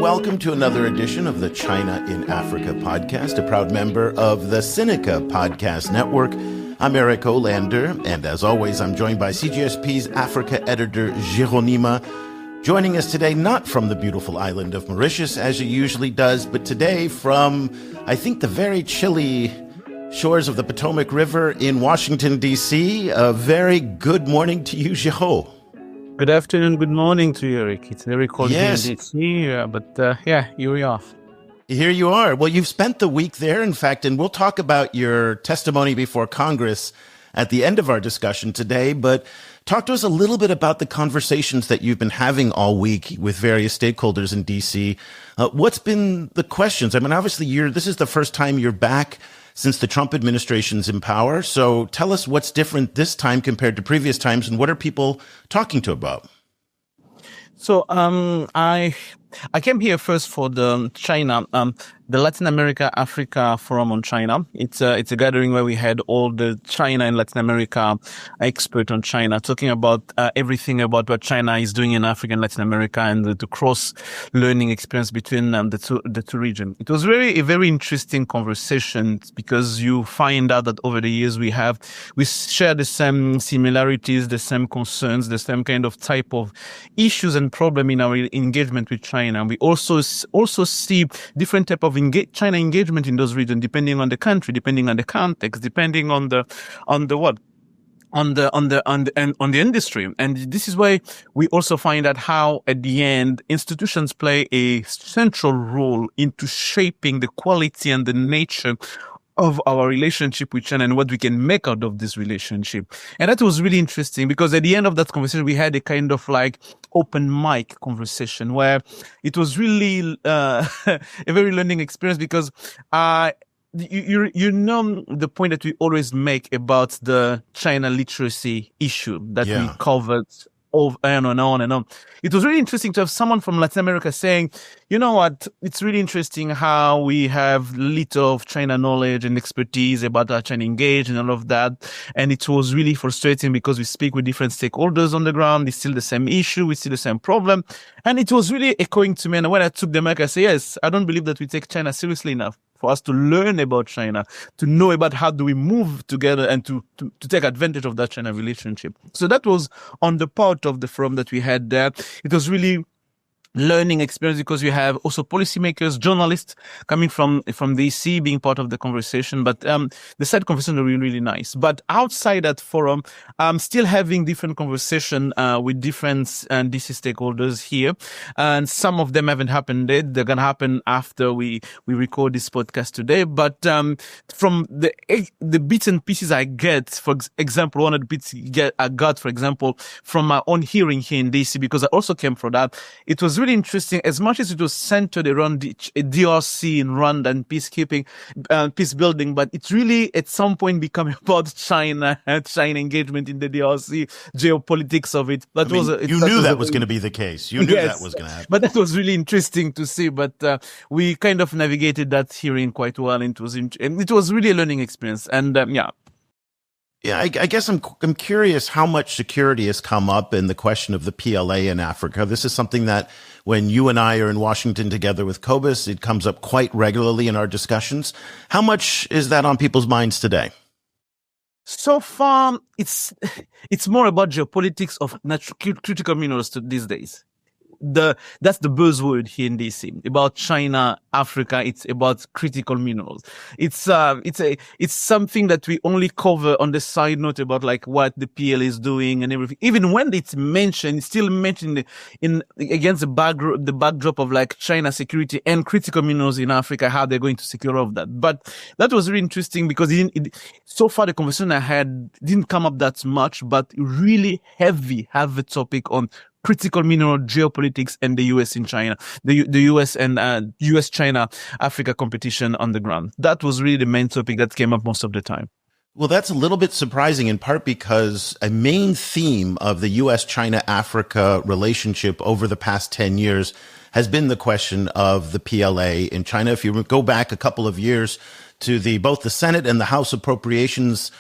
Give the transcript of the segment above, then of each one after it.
welcome to another edition of the China in Africa podcast, a proud member of the Sinica Podcast Network. I'm Eric Olander, and as always, I'm joined by CGSP's Africa editor, Geraud. Joining us today, not from the beautiful island of Mauritius, as he usually does, but today from, I think, the very chilly shores of the Potomac River in Washington, D.C. A very good morning to you, Geraud. Good afternoon, good morning to you, Eric. It's very cold here in D.C., but here we are. Here you are. Well, you've spent the week there, in fact, and we'll talk about your testimony before Congress at the end of our discussion today, but talk to us a little bit about the conversations that you've been having all week with various stakeholders in D.C. What's been the questions? I mean, obviously, this is the first time you're back since the Trump administration's in power. So tell us what's different this time compared to previous times, and what are people talking to about? So I came here first for the China, the Latin America Africa Forum on China. It's a gathering where we had all the China and Latin America experts on China talking about everything about what China is doing in Africa and Latin America and the cross learning experience between the two regions. It was a very interesting conversation because you find out that over the years we share the same similarities, the same concerns, the same kind of type of issues and problem in our engagement with China. We also see different type of China engagement in those regions, depending on the country, depending on the context, depending on the industry. And this is why we also find out how, at the end, institutions play a central role into shaping the quality and the nature of our relationship with China and what we can make out of this relationship. And that was really interesting because at the end of that conversation, we had a kind of like open mic conversation where it was really a very learning experience because you know the point that we always make about the China literacy issue that we covered on and on and on. It was really interesting to have someone from Latin America saying, you know what, it's really interesting how we have little of China knowledge and expertise about our China engaged and all of that. And it was really frustrating because we speak with different stakeholders on the ground. It's still the same issue. We see the same problem. And it was really echoing to me. And when I took the mic, I said, yes, I don't believe that we take China seriously enough for us to learn about China, to know about how do we move together and to take advantage of that China relationship. So that was on the part of the forum that we had there. It was really learning experience because you have also policymakers, journalists coming from DC being part of the conversation. But the side conversation are really nice. But outside that forum, I'm still having different conversation with different DC stakeholders here. And some of them haven't happened yet. They're going to happen after we record this podcast today. But from the bits and pieces I get, for example, one of the bits I got, for example, from my own hearing here in DC, because I also came from that, it was really interesting. As much as it was centered around DRC in Rwanda and peacekeeping, peace building, but it's really at some point becoming about China engagement in the DRC, geopolitics of it. You knew that was going to be the case. You knew that was going to happen. But that was really interesting to see. But we kind of navigated that hearing quite well. And it was really a learning experience. And Yeah, I guess I'm curious how much security has come up in the question of the PLA in Africa. This is something that when you and I are in Washington together with Cobus, it comes up quite regularly in our discussions. How much is that on people's minds today? So far, it's more about geopolitics of critical minerals these days. That's the buzzword here in DC about China, Africa. It's about critical minerals. It's something that we only cover on the side note about like what the PLA is doing and everything. Even when it's mentioned, it's still mentioned against the backdrop of like China security and critical minerals in Africa, how they're going to secure all of that. But that was really interesting because so far the conversation I had didn't come up that much, but really heavy topic on critical mineral geopolitics and the U.S. in China, the U.S. and U.S.-China Africa competition on the ground. That was really the main topic that came up most of the time. Well, that's a little bit surprising, in part because a main theme of the U.S.-China-Africa relationship over the past 10 years has been the question of the PLA in China. If you go back a couple of years to both the Senate and the House Appropriations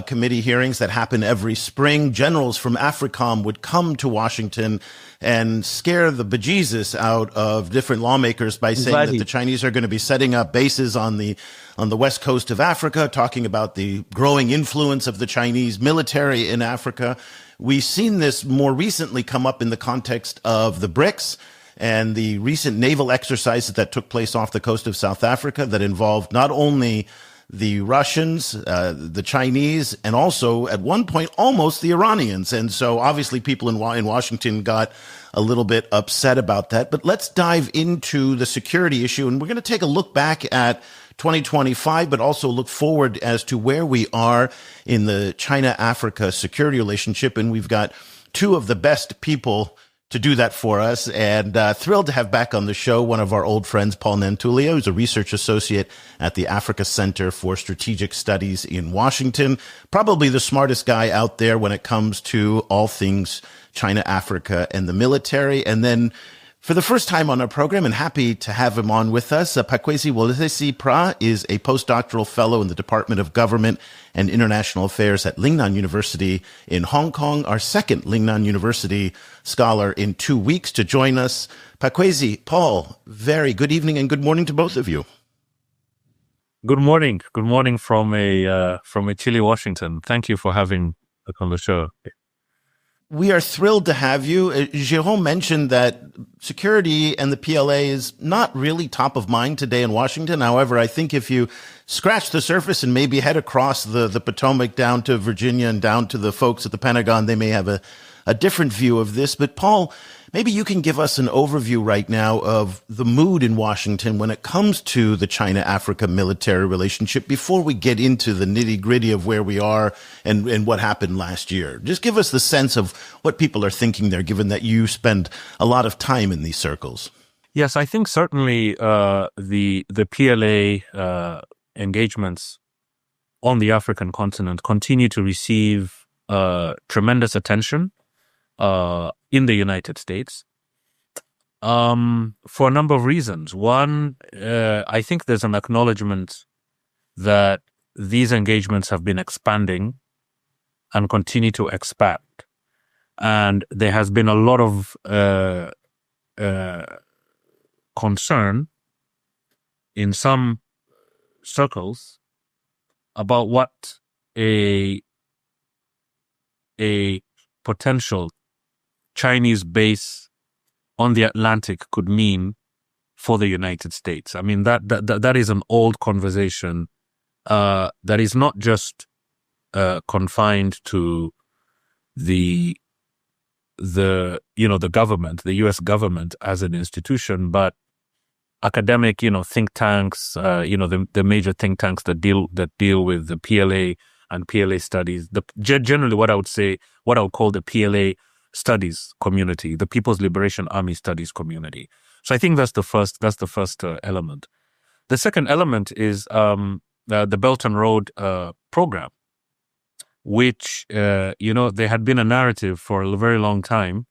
committee hearings that happen every spring. Generals from AFRICOM would come to Washington and scare the bejesus out of different lawmakers by saying that the Chinese are going to be setting up bases on the west coast of Africa, talking about the growing influence of the Chinese military in Africa. We've seen this more recently come up in the context of the BRICS and the recent naval exercises that took place off the coast of South Africa that involved not only the Russians, the Chinese, and also at one point almost the Iranians. And so obviously people in Washington got a little bit upset about that. But let's dive into the security issue. And we're going to take a look back at 2025, but also look forward as to where we are in the China-Africa security relationship. And we've got two of the best people to do that for us, and thrilled to have back on the show one of our old friends, Paul Nantulya, who's a research associate at the Africa Center for Strategic Studies in Washington. Probably the smartest guy out there when it comes to all things China, Africa, and the military. And then for the first time on our program, and happy to have him on with us, Paa Kwesi Wolseley Prah is a postdoctoral fellow in the Department of Government and International Affairs at Lingnan University in Hong Kong, our second Lingnan University scholar in 2 weeks to join us. Paa Kwesi, Paul, very good evening and good morning to both of you. Good morning. Good morning from a chilly Washington. Thank you for having us on the show. We are thrilled to have you. Geraud mentioned that security and the PLA is not really top of mind today in Washington. However, I think if you scratch the surface and maybe head across the Potomac down to Virginia and down to the folks at the Pentagon, they may have a different view of this. But Paul, maybe you can give us an overview right now of the mood in Washington when it comes to the China-Africa military relationship before we get into the nitty-gritty of where we are and what happened last year. Just give us the sense of what people are thinking there, given that you spend a lot of time in these circles. Yes, I think certainly the PLA engagements on the African continent continue to receive tremendous attention in the United States, for a number of reasons. One, I think there's an acknowledgement that these engagements have been expanding and continue to expand. And there has been a lot of concern in some circles about what a potential Chinese base on the Atlantic could mean for the United States. I mean, that is an old conversation that is not just confined to the government, the U.S. government as an institution, but academic, think tanks, the major think tanks that deal with the PLA and PLA studies. Generally, what I would call the PLA studies community, the People's Liberation Army studies community. So I think that's the first element. The second element is the Belt and Road program, which there had been a narrative for a very long time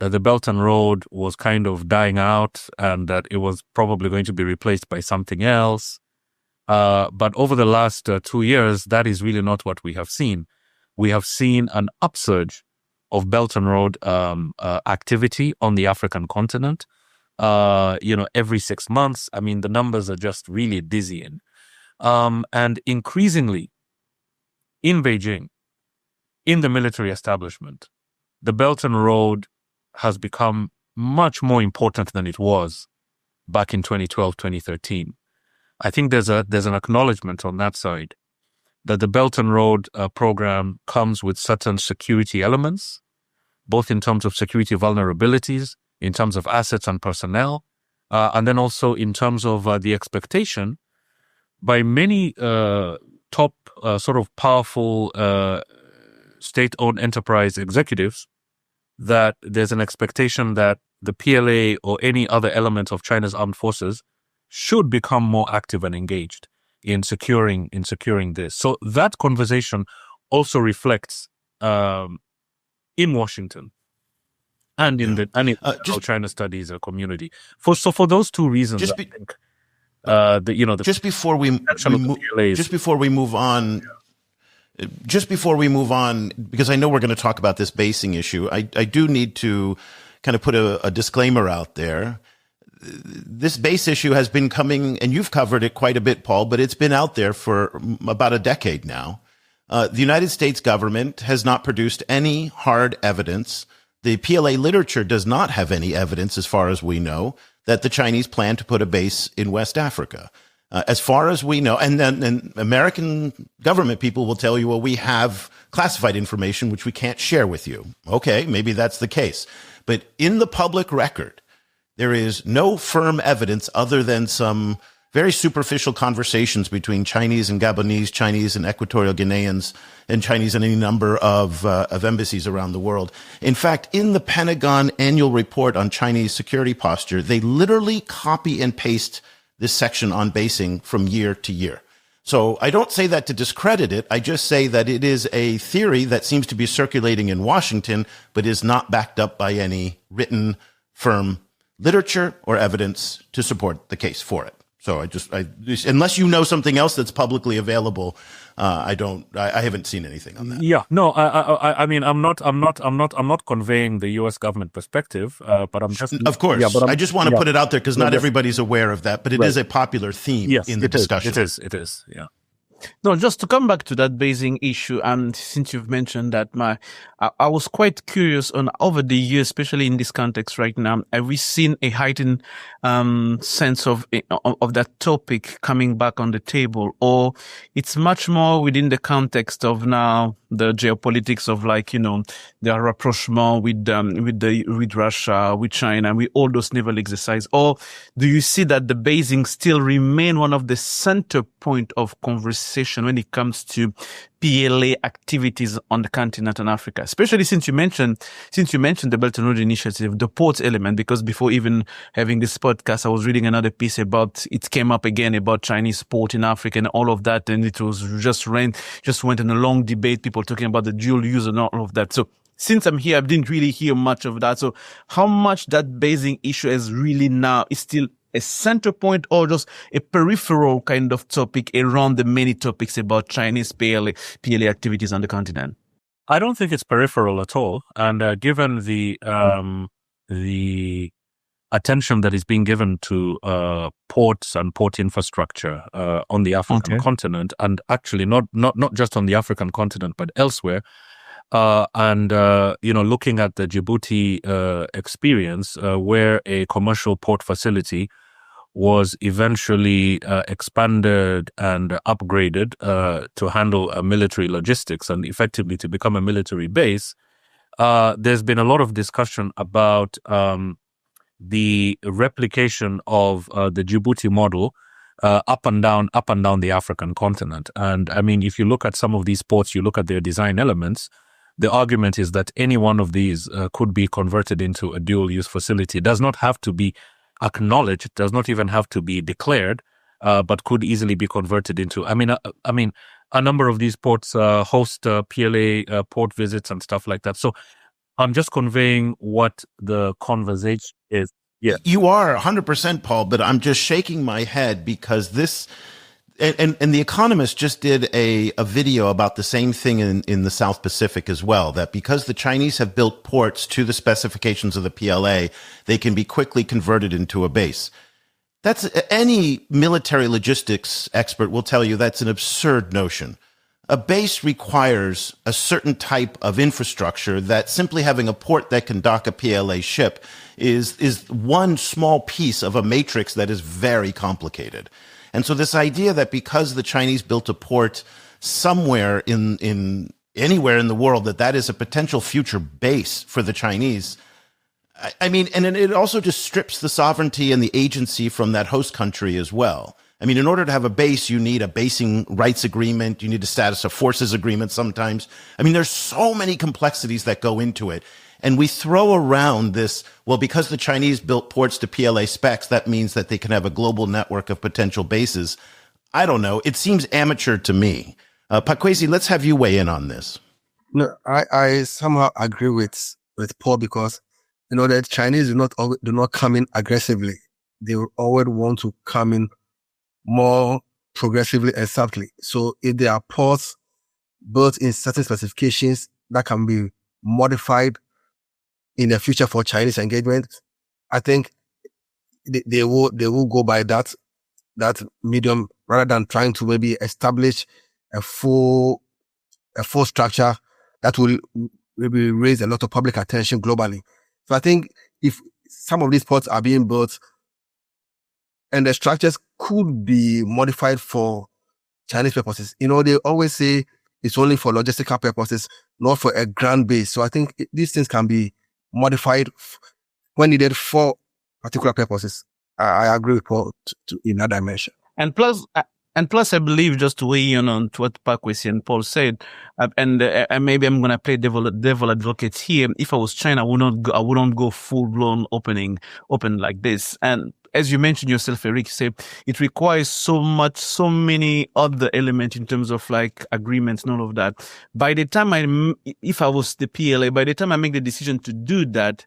that the Belt and Road was kind of dying out and that it was probably going to be replaced by something else. But over the last 2 years, that is really not what we have seen. We have seen an upsurge of Belt and Road activity on the African continent. Every 6 months. I mean, the numbers are just really dizzying. And increasingly, in Beijing, in the military establishment, the Belt and Road has become much more important than it was back in 2012, 2013. I think there's an acknowledgement on that side that the Belt and Road program comes with certain security elements, both in terms of security vulnerabilities, in terms of assets and personnel, and then also in terms of the expectation by many top sort of powerful state-owned enterprise executives that there's an expectation that the PLA or any other element of China's armed forces should become more active and engaged in securing this. So that conversation also reflects in Washington and in how China studies a community. For those two reasons, I think just before we move on. Just before we move on, because I know we're going to talk about this basing issue, I do need to kind of put a disclaimer out there. This base issue has been coming, and you've covered it quite a bit, Paul, but it's been out there for about a decade now. The United States government has not produced any hard evidence. The PLA literature does not have any evidence, as far as we know, that the Chinese plan to put a base in West Africa. As far as we know, and then American government people will tell you, well, we have classified information which we can't share with you. Okay, maybe that's the case. But in the public record, there is no firm evidence other than some very superficial conversations between Chinese and Gabonese, Chinese and Equatorial Guineans, and Chinese in any number of embassies around the world. In fact, in the Pentagon annual report on Chinese security posture, they literally copy and paste this section on basing from year to year. So I don't say that to discredit it. I just say that it is a theory that seems to be circulating in Washington, but is not backed up by any written, firm literature or evidence to support the case for it. So unless you know something else that's publicly available, I haven't seen anything on that. Yeah, no, I mean, I'm not conveying the U.S. government perspective, but I'm just, of course, yeah, but I just want to put it out there because not everybody's aware of that, but it is a popular theme in the discussion. It is, yeah. No, just to come back to that basing issue, and since you've mentioned that, I was quite curious on over the years, especially in this context right now, have we seen a heightened sense of that topic coming back on the table, or it's much more within the context of now the geopolitics of the rapprochement with Russia, with China, with all those naval exercises, or do you see that the basing still remain one of the center point of conversation when it comes to PLA activities on the continent in Africa, especially since you mentioned the Belt and Road Initiative, the port element, because before even having this podcast, I was reading another piece about, it came up again about Chinese port in Africa and all of that. And it was just went in a long debate, people talking about the dual use and all of that. So since I'm here, I didn't really hear much of that. So how much that basing issue is really now is still a center point or just a peripheral kind of topic around the many topics about Chinese PLA activities on the continent? I don't think it's peripheral at all. And given the attention that is being given to ports and port infrastructure on the African continent, and actually not just on the African continent, but elsewhere, looking at the Djibouti experience, where a commercial port facility was eventually expanded and upgraded to handle military logistics and effectively to become a military base. There's been a lot of discussion about the replication of the Djibouti model up and down the African continent. And I mean, if you look at some of these ports, you look at their design elements, the argument is that any one of these could be converted into a dual-use facility. It does not have to be acknowledged, does not even have to be declared, but could easily be converted into. I mean, a number of these ports host PLA port visits and stuff like that. So I'm just conveying what the conversation is. Yeah, you are 100%, Paul, but I'm just shaking my head because this. And The Economist just did a video about the same thing in the South Pacific as well, that because the Chinese have built ports to the specifications of the PLA, they can be quickly converted into a base. That's any military logistics expert will tell you that's an absurd notion. A base requires a certain type of infrastructure that simply having a port that can dock a PLA ship is one small piece of a matrix that is very complicated. And so this idea that because the Chinese built a port somewhere in anywhere in the world, that is a potential future base for the Chinese, I mean, and it also just strips the sovereignty and the agency from that host country as well. I mean, in order to have a base, you need a basing rights agreement. You need a status of forces agreement sometimes. I mean, there's so many complexities that go into it. And we throw around this, well, because the Chinese built ports to PLA specs, that means that they can have a global network of potential bases. I don't know. It seems amateur to me. Paa Kwesi, let's have you weigh in on this. No, I somehow agree with Paul because, the Chinese do not come in aggressively. They will always want to come in more progressively and subtly. So if there are ports built in certain specifications that can be modified in the future for Chinese engagement, I think they will go by that medium rather than trying to maybe establish a full structure that will maybe raise a lot of public attention globally. So I think if some of these ports are being built and the structures could be modified for Chinese purposes, they always say it's only for logistical purposes, not for a ground base. So I think these things can be modified when needed for particular purposes. I agree with Paul in that dimension. And plus, I believe, just to weigh in on what Paa Kwesi and Paul said, and maybe I'm going to play devil advocate here. If I was China, I wouldn't go full blown open like this. And as you mentioned yourself, Eric, say it requires so many other elements in terms of like agreements and all of that. By the time if I was the PLA, by the time I make the decision to do that,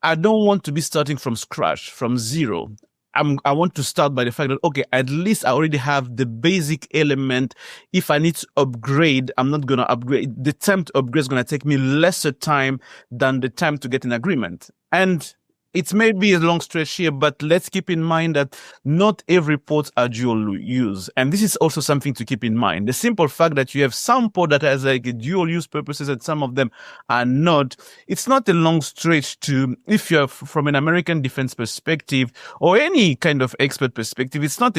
I don't want to be starting from scratch, from zero. I want to start by the fact that, okay, at least I already have the basic element. If I need to upgrade, I'm not going to upgrade. The time to upgrade is going to take me lesser time than the time to get an agreement. And it may be a long stretch here, but let's keep in mind that not every port are dual use. And this is also something to keep in mind. The simple fact that you have some port that has like dual use purposes and some of them are not, it's not a long stretch to, if you're from an American defense perspective or any kind of expert perspective, it's not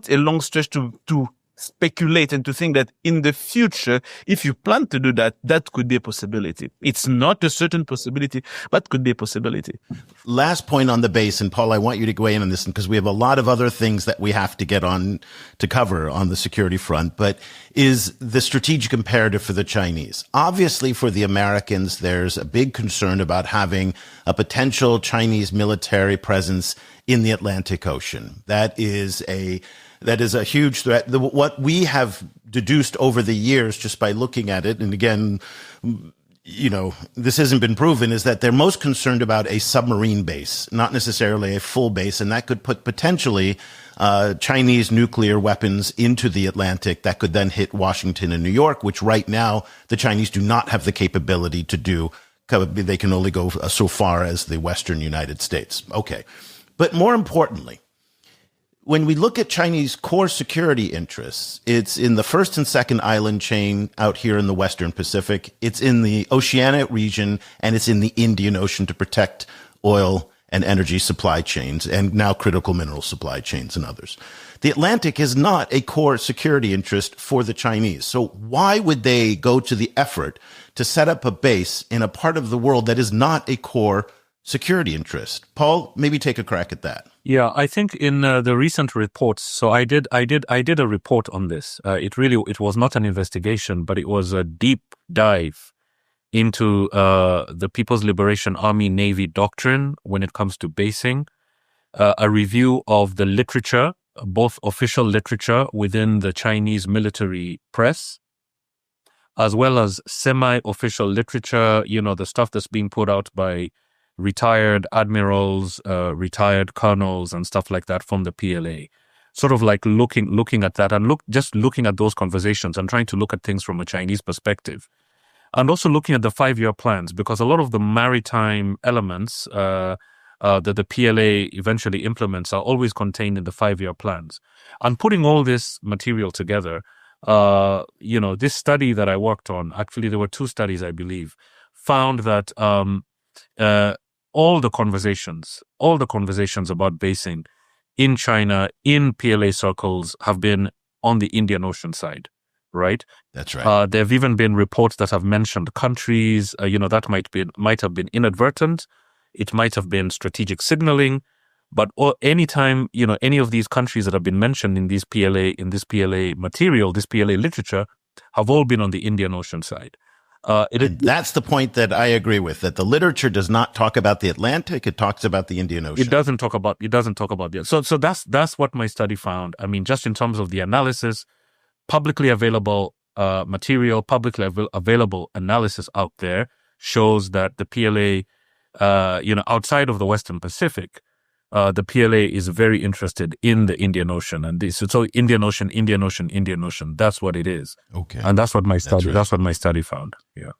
a long stretch to speculate and to think that in the future, if you plan to do that, that could be a possibility. It's not a certain possibility, but could be a possibility. Last point on the base, and Paul, I want you to weigh in on this because we have a lot of other things that we have to get on to cover on the security front, but is the strategic imperative for the Chinese. Obviously, for the Americans, there's a big concern about having a potential Chinese military presence in the Atlantic Ocean. That is a huge threat. What we have deduced over the years just by looking at it, and again, this hasn't been proven, is that they're most concerned about a submarine base, not necessarily a full base, and that could put potentially Chinese nuclear weapons into the Atlantic that could then hit Washington and New York, which right now the Chinese do not have the capability to do. They can only go so far as the Western United States. Okay. But more importantly, when we look at Chinese core security interests, it's in the first and second island chain out here in the Western Pacific. It's in the Oceanic region, and it's in the Indian Ocean to protect oil and energy supply chains, and now critical mineral supply chains and others. The Atlantic is not a core security interest for the Chinese. So why would they go to the effort to set up a base in a part of the world that is not a core security interest? Paul, maybe take a crack at that. Yeah, I think in the recent reports, so I did a report on this. It was not an investigation, but it was a deep dive into the People's Liberation Army Navy doctrine when it comes to basing, a review of the literature, both official literature within the Chinese military press, as well as semi-official literature, the stuff that's being put out by retired admirals, retired colonels, and stuff like that from the PLA. Sort of like looking at that and looking at those conversations and trying to look at things from a Chinese perspective. And also looking at the 5-year plans, because a lot of the maritime elements that the PLA eventually implements are always contained in the 5-year plans. And putting all this material together, this study that I worked on, actually there were 2 studies, I believe, found that all the conversations about basing in China, in PLA circles, have been on the Indian Ocean side, right? That's right. There have even been reports that have mentioned countries, that might have been inadvertent. It might have been strategic signaling. But anytime, any of these countries that have been mentioned in this PLA material, this PLA literature, have all been on the Indian Ocean side. That's the point that I agree with, that the literature does not talk about the Atlantic. It talks about the Indian Ocean. It doesn't talk about the. So that's what my study found. I mean, just in terms of the analysis, publicly available material, publicly available analysis out there shows that the PLA, outside of the Western Pacific, the PLA is very interested in the Indian Ocean, and so Indian Ocean, Indian Ocean, Indian Ocean. That's what it is. Okay, and that's what my study. Right. That's what my study found. Yeah.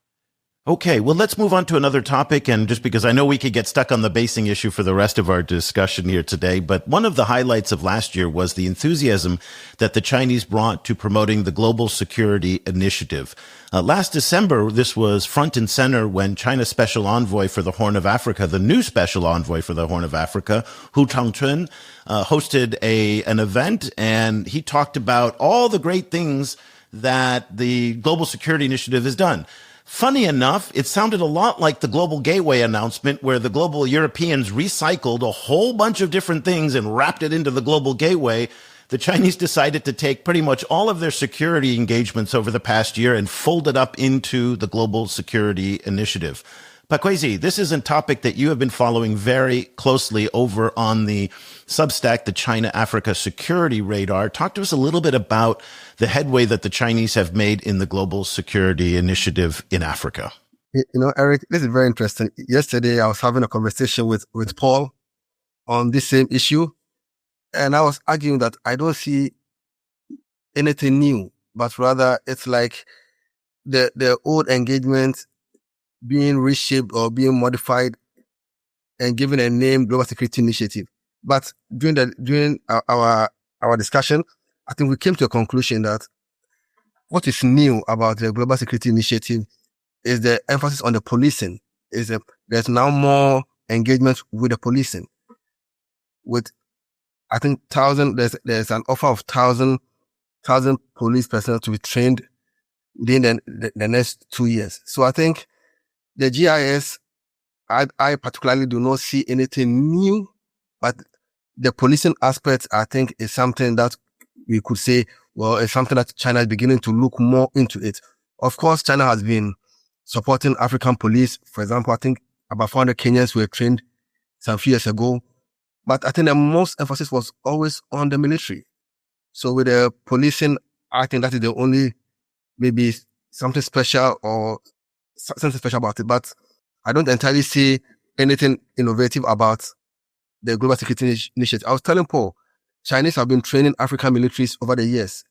Okay, well, let's move on to another topic. And just because I know we could get stuck on the basing issue for the rest of our discussion here today, but one of the highlights of last year was the enthusiasm that the Chinese brought to promoting the Global Security Initiative. Last December, this was front and center when China's Special Envoy for the Horn of Africa, the new Special Envoy for the Horn of Africa, Hu Changchun, hosted an event, and he talked about all the great things that the Global Security Initiative has done. Funny enough, it sounded a lot like the Global Gateway announcement, where the global Europeans recycled a whole bunch of different things and wrapped it into the Global Gateway. The Chinese decided to take pretty much all of their security engagements over the past year and fold it up into the Global Security Initiative. Paa Kwesi, this is a topic that you have been following very closely over on the Substack, the China-Africa Security Radar. Talk to us a little bit about the headway that the Chinese have made in the Global Security Initiative in Africa. You know, Eric, this is very interesting. Yesterday, I was having a conversation with Paul on this same issue, and I was arguing that I don't see anything new, but rather it's like the old engagement being reshaped or being modified and given a name, Global Security Initiative. But during our discussion, I think we came to a conclusion that what is new about the Global Security Initiative is the emphasis on the policing. There's now more engagement with the policing. With, I think, there's an offer of 1,000 police personnel to be trained within the next 2 years. So I think the GIS, I particularly do not see anything new, but the policing aspect, I think, is something that we could say, well, it's something that China is beginning to look more into it. Of course, China has been supporting African police. For example, I think about 400 Kenyans were trained some few years ago. But I think the most emphasis was always on the military. So with the policing, I think that is the only maybe something special or something special about it, but I don't entirely see anything innovative about the Global Security Initiative. I was telling Paul, Chinese have been training African militaries over the years.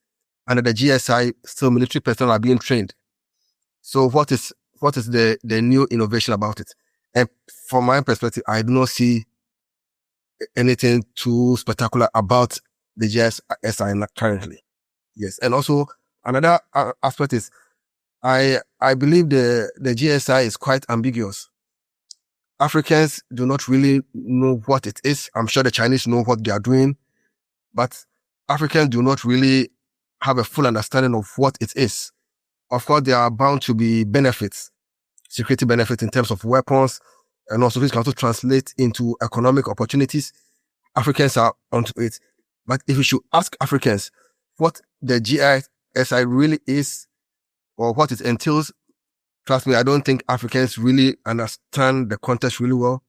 Under the GSI, still military personnel are being trained. So what is the new innovation about it? And from my perspective, I do not see anything too spectacular about the GSI currently. Yes. And also another aspect is I believe the GSI is quite ambiguous. Africans do not really know what it is. I'm sure the Chinese know what they are doing, but Africans do not really have a full understanding of what it is. Of course, there are bound to be benefits, security benefits in terms of weapons, and also this can also translate into economic opportunities. Africans are onto it. But if you should ask Africans what the GSI really is or what it entails, trust me, I don't think Africans really understand the context really well,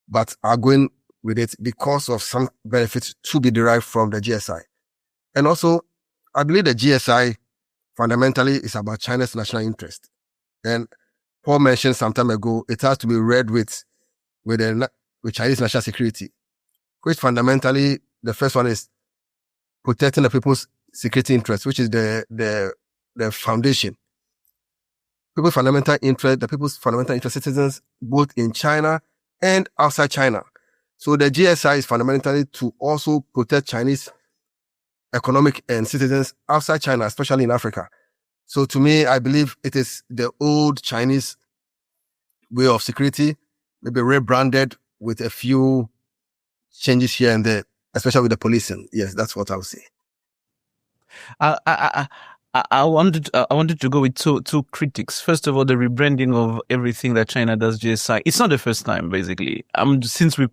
but are going with it because of some benefits to be derived from the GSI. And also, I believe the GSI fundamentally is about China's national interest. And Paul mentioned some time ago, it has to be read with Chinese national security, which fundamentally, the first one is protecting the people's security interests, which is the foundation. The people's fundamental interest citizens, both in China and outside China. So the GSI is fundamentally to also protect Chinese economic and citizens outside China, especially in Africa. So to me, I believe it is the old Chinese way of security, maybe rebranded with a few changes here and there, especially with the policing. Yes, that's what I would say. I wanted to go with two critics. First of all, the rebranding of everything that China does GSI. It's not the first time, basically. Since we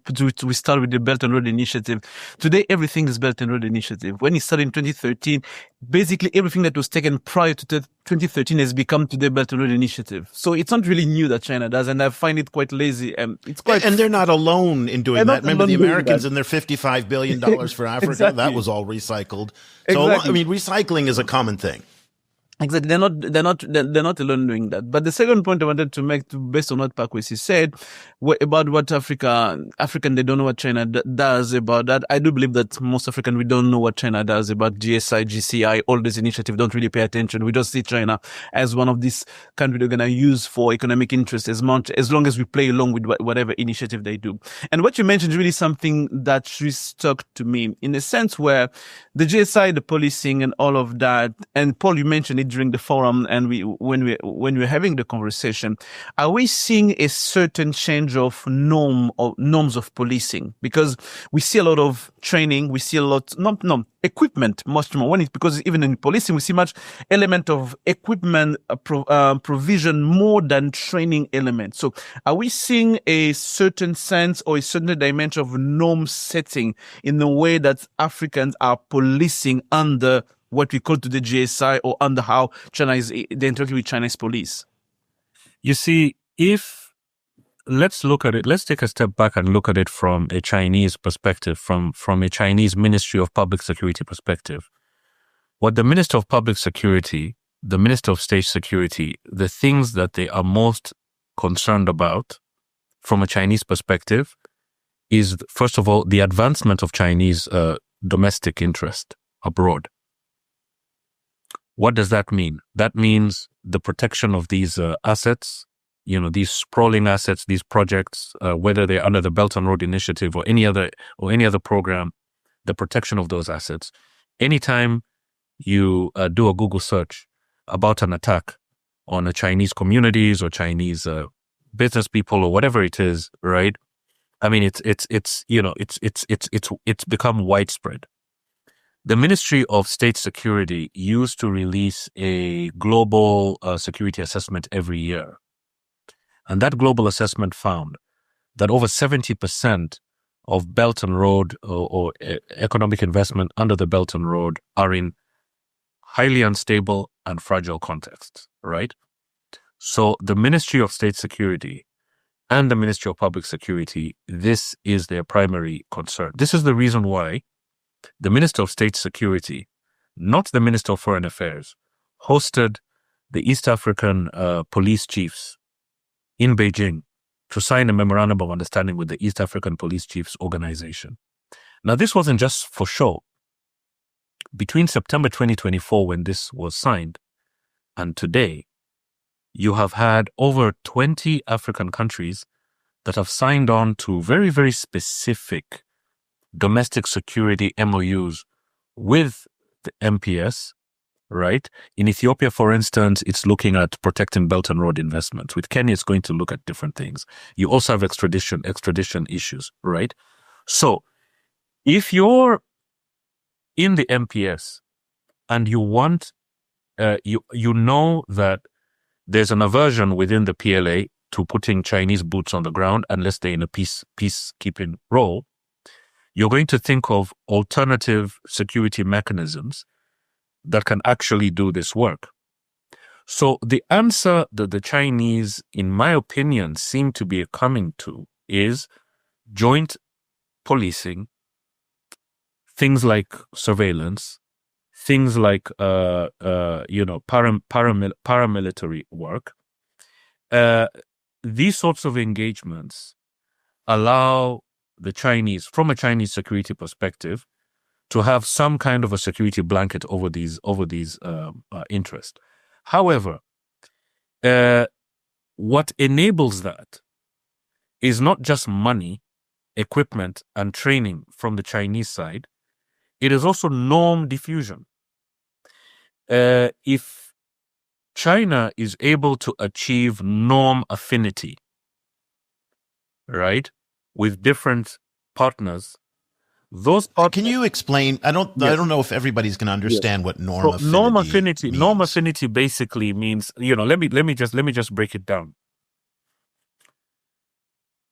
started with the Belt and Road Initiative, today everything is Belt and Road Initiative. When it started in 2013, basically everything that was taken prior to 2013 has become today Belt and Road Initiative. So it's not really new that China does, and I find it quite lazy. And they're not alone in doing that. Remember the Americans and their $55 billion for Africa? Exactly. That was all recycled. Exactly. So, I mean, recycling is a common thing. Exactly. They're not alone doing that. But the second point I wanted to make, based on what Paa Kwesi said, about what African, they don't know what China does about that. I do believe that most African, we don't know what China does about GSI, GCI, all these initiatives, don't really pay attention. We just see China as one of these countries they're going to use for economic interest as long as we play along with whatever initiative they do. And what you mentioned is really something that really stuck to me, in a sense where the GSI, the policing and all of that, and Paul, you mentioned it during the forum, and when we're having the conversation, are we seeing a certain change of norms of policing? Because we see a lot of training, we see a lot equipment much more. Because even in policing we see much element of equipment provision more than training element. So are we seeing a certain sense or a certain dimension of norm setting in the way that Africans are policing under what we call today GSI, or under how China is they interact with Chinese police? You see, let's look at it, let's take a step back and look at it from a Chinese perspective, from a Chinese Ministry of Public Security perspective. What the Minister of Public Security, the Minister of State Security, the things that they are most concerned about from a Chinese perspective is, first of all, the advancement of Chinese domestic interest abroad. What does that mean? That means the protection of these assets, these sprawling assets, these projects, whether they're under the Belt and Road Initiative or any other program, the protection of those assets. Anytime you do a Google search about an attack on a Chinese communities or Chinese business people or whatever it is, right? I mean, it's become widespread. The Ministry of State Security used to release a global security assessment every year. And that global assessment found that over 70% of Belt and Road or economic investment under the Belt and Road are in highly unstable and fragile contexts, right? So the Ministry of State Security and the Ministry of Public Security, this is their primary concern. This is the reason why the Minister of State Security, not the Minister of Foreign Affairs, hosted the East African police chiefs in Beijing to sign a memorandum of understanding with the East African Police Chiefs Organization. Now, this wasn't just for show. Between September 2024, when this was signed, and today, you have had over 20 African countries that have signed on to very, very specific domestic security MOUs with the MPS, right? In Ethiopia, for instance, it's looking at protecting Belt and Road investments. With Kenya, it's going to look at different things. You also have extradition issues, right? So if you're in the MPS and you want, you know that there's an aversion within the PLA to putting Chinese boots on the ground unless they're in a peacekeeping role, you're going to think of alternative security mechanisms that can actually do this work. So the answer that the Chinese, in my opinion, seem to be coming to is joint policing, things like surveillance, things like paramilitary work. These sorts of engagements allow the Chinese, from a Chinese security perspective, to have some kind of a security blanket over these interests. However, what enables that is not just money, equipment, and training from the Chinese side. It is also norm diffusion. If China is able to achieve norm affinity, right, with different partners, those partners. Can you explain? I don't know if everybody's going to understand what norm affinity means. Norm affinity basically means, let me just break it down.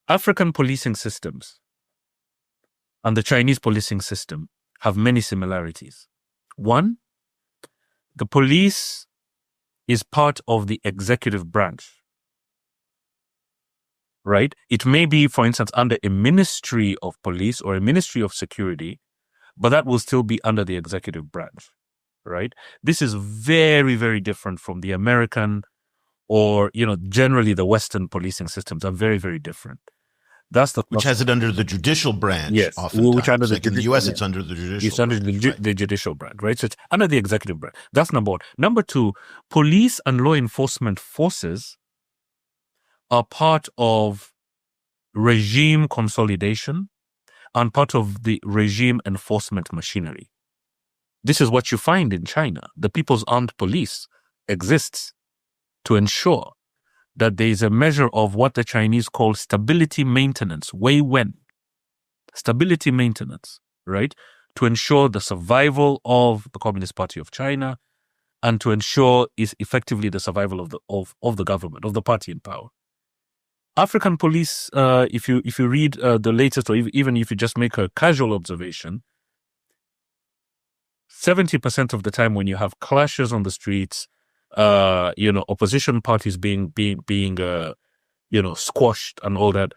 African policing systems and the Chinese policing system have many similarities. One, the police is part of the executive branch, right? It may be, for instance, under a ministry of police or a ministry of security, but that will still be under the executive branch. right? This is very, very different from the American or, generally the Western policing systems are very, very different. That's the which has it under the judicial branch. Yes, oftentimes. which under the like in the U.S., it's under the judicial. It's under the judicial branch, right? So it's under the executive branch. That's number one. Number two, police and law enforcement forces are part of regime consolidation and part of the regime enforcement machinery. This is what you find in China. The People's Armed Police exists to ensure that there is a measure of what the Chinese call stability maintenance, Wei-wen. Stability maintenance, right? To ensure the survival of the Communist Party of China and to ensure is effectively the survival of the government, of the party in power. African police, if you read the latest, or even if you just make a casual observation, 70% of the time when you have clashes on the streets, opposition parties being squashed and all that,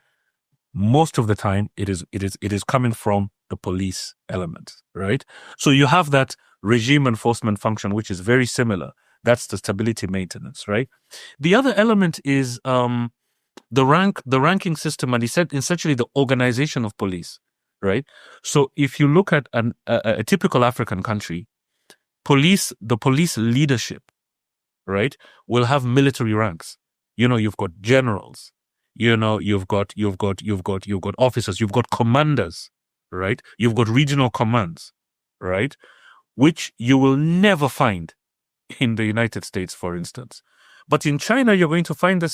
most of the time it is coming from the police element, right? So you have that regime enforcement function, which is very similar. That's the stability maintenance, right? The other element is the ranking system, and he said essentially the organization of police, right? So if you look at a typical African country, the police leadership, right, will have military ranks. You've got generals, you've got officers, you've got commanders, right? You've got regional commands, right? Which you will never find in the United States, for instance. But in China, you're going to find a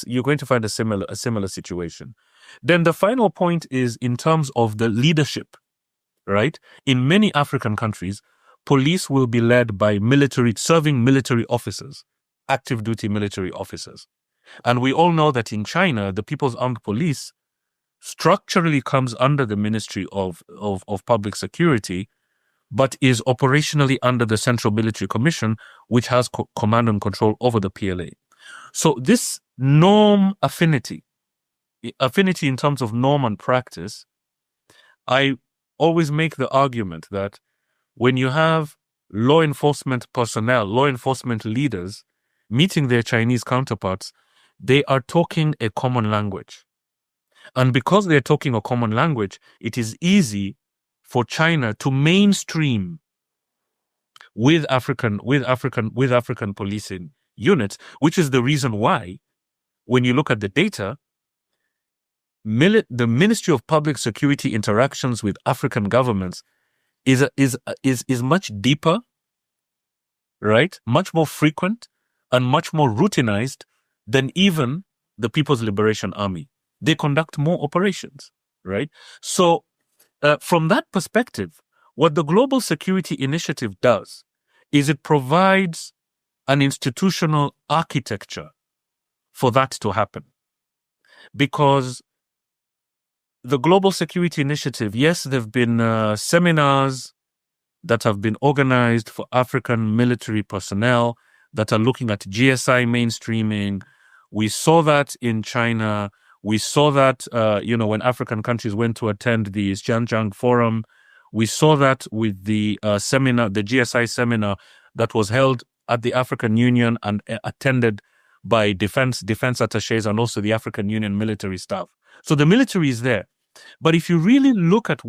similar situation. Then the final point is in terms of the leadership, right? In many African countries, police will be led by serving military officers, active duty military officers. And we all know that in China, the People's Armed Police structurally comes under the Ministry of Public Security, but is operationally under the Central Military Commission, which has command and control over the PLA. So this norm affinity in terms of norm and practice, I always make the argument that when you have law enforcement personnel, law enforcement leaders meeting their Chinese counterparts, they are talking a common language. And because they're talking a common language, it is easy for China to mainstream with African policing units, which is the reason why, when you look at the data, the Ministry of Public Security interactions with African governments is much deeper, right? Much more frequent and much more routinized than even the People's Liberation Army. They conduct more operations, right? So from that perspective, what the Global Security Initiative does is it provides an institutional architecture for that to happen. Because the Global Security Initiative, yes, there have been seminars that have been organized for African military personnel that are looking at GSI mainstreaming. We saw that in China. We saw that, when African countries went to attend the Xinjiang Forum. We saw that with the seminar, the GSI seminar that was held at the African Union and attended by defense attachés and also the African Union military staff. So the military is there. But if you really look at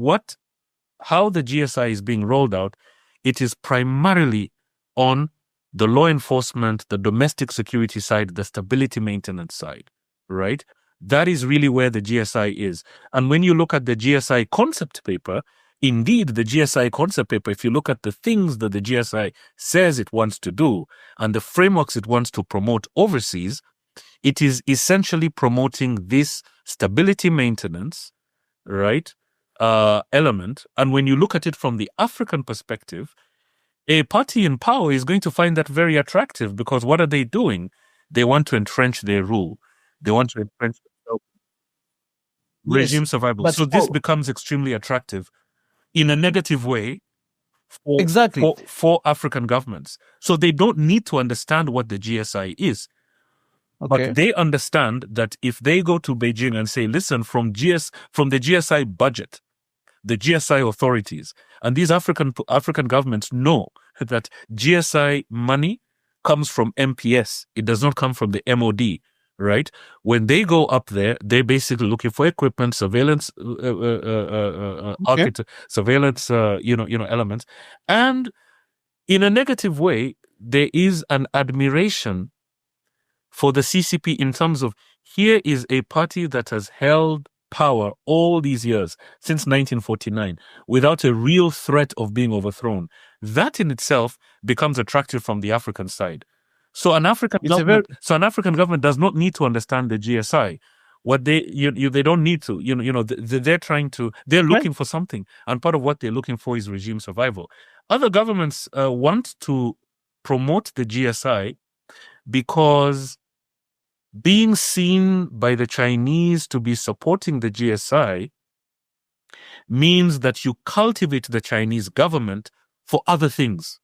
how the GSI is being rolled out, it is primarily on the law enforcement, the domestic security side, the stability maintenance side, right? That is really where the GSI is. And when you look at the GSI concept paper, indeed, the GSI concept paper, if you look at the things that the GSI says it wants to do and the frameworks it wants to promote overseas, it is essentially promoting this stability maintenance, right, element. And when you look at it from the African perspective, a party in power is going to find that very attractive because what are they doing? They want to entrench their rule. They want to entrench regime survival. So this becomes extremely attractive in a negative way for African governments. So they don't need to understand what the GSI is. Okay. But they understand that if they go to Beijing and say, listen, from the GSI budget, the GSI authorities, and these African governments know that GSI money comes from MPS. It does not come from the MOD, right? When they go up there, they're basically looking for equipment, surveillance, surveillance, elements. And in a negative way, there is an admiration for the CCP in terms of, here is a party that has held power all these years, since 1949, without a real threat of being overthrown. That in itself becomes attractive from the African side. So an African government does not need to understand the GSI. What they don't need to, they're looking for something, and part of what they're looking for is regime survival. Other governments want to promote the GSI because being seen by the Chinese to be supporting the GSI means that you cultivate the Chinese government for other things.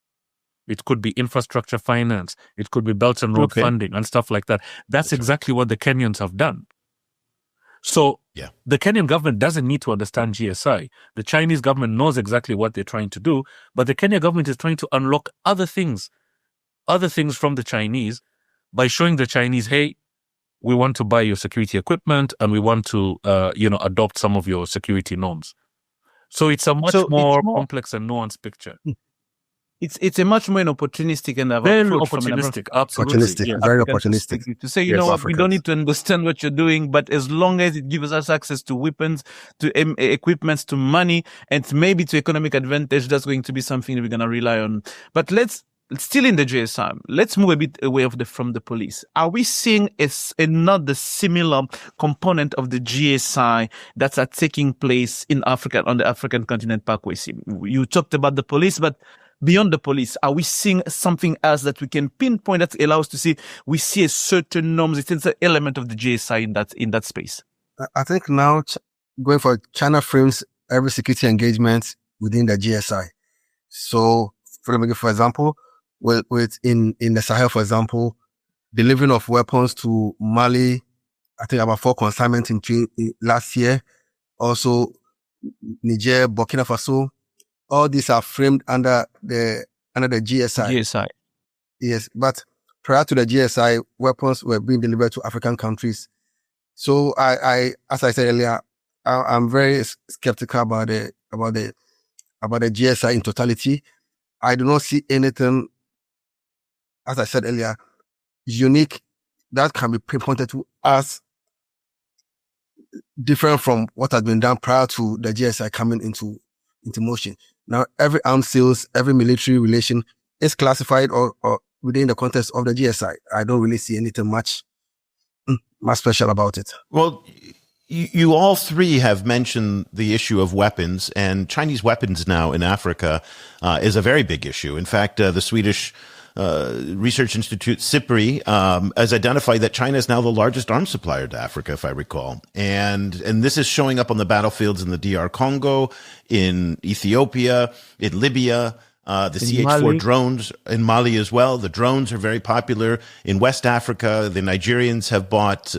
It could be infrastructure finance, it could be Belt and Road funding and stuff like that. That's exactly what the Kenyans have done. So the Kenyan government doesn't need to understand GSI. The Chinese government knows exactly what they're trying to do, but the Kenyan government is trying to unlock other things from the Chinese by showing the Chinese, hey, we want to buy your security equipment and we want to, adopt some of your security norms. So it's a much more complex and nuanced picture. It's a much more opportunistic and very opportunistic, absolutely, very opportunistic. To say, we don't need to understand what you're doing, but as long as it gives us access to weapons, to equipment, to money, and maybe to economic advantage, that's going to be something that we're going to rely on. But still in the GSI, let's move a bit away from the police. Are we seeing another similar component of the GSI that's taking place in Africa, on the African continent, Paa Kwesi? You talked about the police, but beyond the police, are we seeing something else that we can pinpoint that allows us to see, we see a certain norms, it's an element of the GSI in that space? I think now going for China frames every security engagement within the GSI. So, for example, in the Sahel, for example, delivering of weapons to Mali, I think about 4 consignments in last year. Also, Niger, Burkina Faso. All these are framed under the GSI. GSI. Yes, but prior to the GSI, weapons were being delivered to African countries. So I as I said earlier, I'm very skeptical about the GSI in totality. I do not see anything, as I said earlier, unique that can be pinpointed to us different from what has been done prior to the GSI coming into motion. Now, every arms sales, every military relation is classified or within the context of the GSI. I don't really see anything much special about it. Well, you all three have mentioned the issue of weapons, and Chinese weapons now in Africa is a very big issue. In fact, the Swedish Research Institute, SIPRI, has identified that China is now the largest arms supplier to Africa, if I recall. And this is showing up on the battlefields in the DR Congo, in Ethiopia, in Libya, the CH-4 drones in Mali as well. The drones are very popular in West Africa. The Nigerians have bought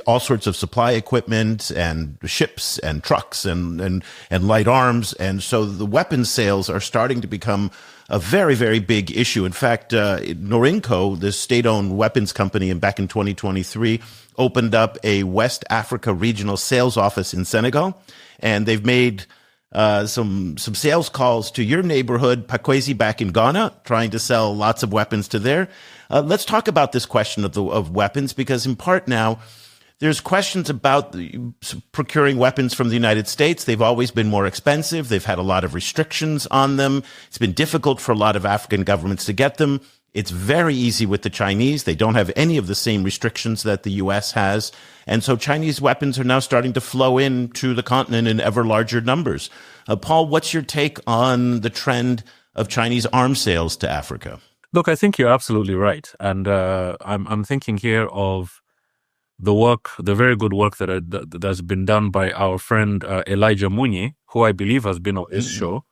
all sorts of supply equipment and ships and trucks and light arms. And so the weapons sales are starting to become a very, very big issue. In fact, Norinco, the state-owned weapons company, back in 2023, opened up a West Africa regional sales office in Senegal, and they've made some sales calls to your neighborhood, Paa Kwesi, back in Ghana, trying to sell lots of weapons to there. Let's talk about this question of weapons, because in part now, there's questions about procuring weapons from the United States. They've always been more expensive. They've had a lot of restrictions on them. It's been difficult for a lot of African governments to get them. It's very easy with the Chinese. They don't have any of the same restrictions that the U.S. has. And so Chinese weapons are now starting to flow into the continent in ever larger numbers. Paul, what's your take on the trend of Chinese arms sales to Africa? Look, I think you're absolutely right. And I'm thinking here of the very good work that's been done by our friend Elijah Munyi, who I believe has been on this show,